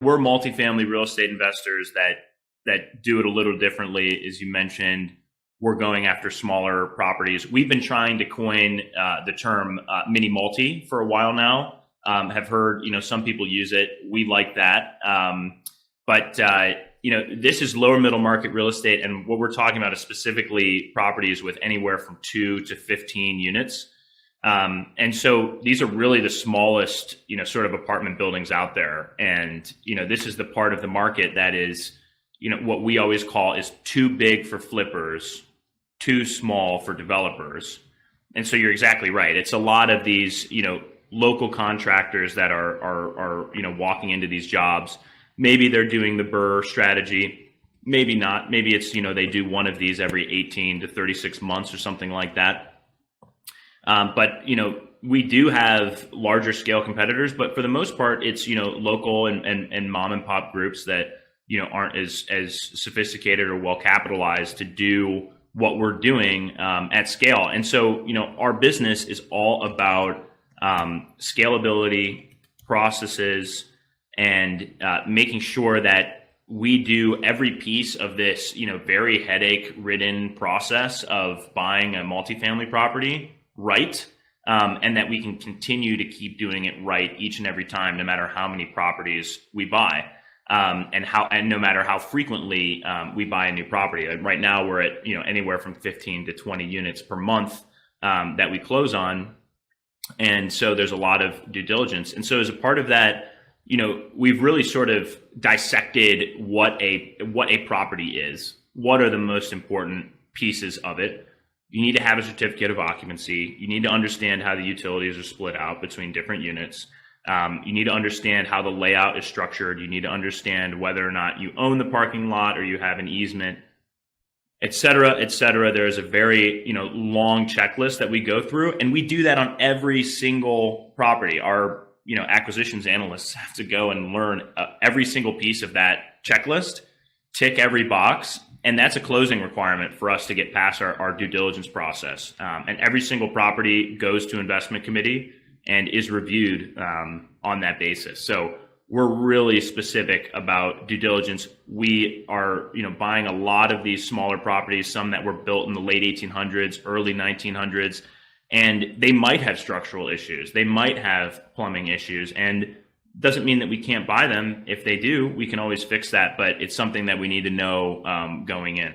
we're multifamily real estate investors that do it a little differently. As you mentioned, we're going after smaller properties. We've been trying to coin the term mini multi for a while now. Have heard some people use it. We like that, but this is lower middle market real estate, and what we're talking about is specifically properties with anywhere from 2 to 15 units. And so these are really the smallest, sort of apartment buildings out there. And, this is the part of the market that is, what we always call is too big for flippers, too small for developers. And so you're exactly right. It's a lot of these, local contractors that are walking into these jobs. Maybe they're doing the BRRRR strategy, maybe not. Maybe it's, they do one of these every 18 to 36 months or something like that. But we do have larger scale competitors, but for the most part, it's local and mom and pop groups that aren't as sophisticated or well capitalized to do what we're doing at scale. And so our business is all about scalability, processes, and making sure that we do every piece of this very headache-ridden process of buying a multifamily property right, and that we can continue to keep doing it right each and every time, no matter how many properties we buy, and no matter how frequently we buy a new property. Like right now, we're at anywhere from 15 to 20 units per month that we close on, and so there's a lot of due diligence. And so as a part of that, we've really sort of dissected what a property is. What are the most important pieces of it? You need to have a certificate of occupancy. You need to understand how the utilities are split out between different units. You need to understand how the layout is structured. You need to understand whether or not you own the parking lot or you have an easement, et cetera, et cetera. There's a very long checklist that we go through, and we do that on every single property. Our acquisitions analysts have to go and learn every single piece of that checklist, tick every box. And that's a closing requirement for us to get past our due diligence process. And every single property goes to investment committee and is reviewed on that basis. So we're really specific about due diligence. We are, buying a lot of these smaller properties, some that were built in the late 1800s, early 1900s, and they might have structural issues. They might have plumbing issues, and doesn't mean that we can't buy them. If they do, we can always fix that, but it's something that we need to know going in.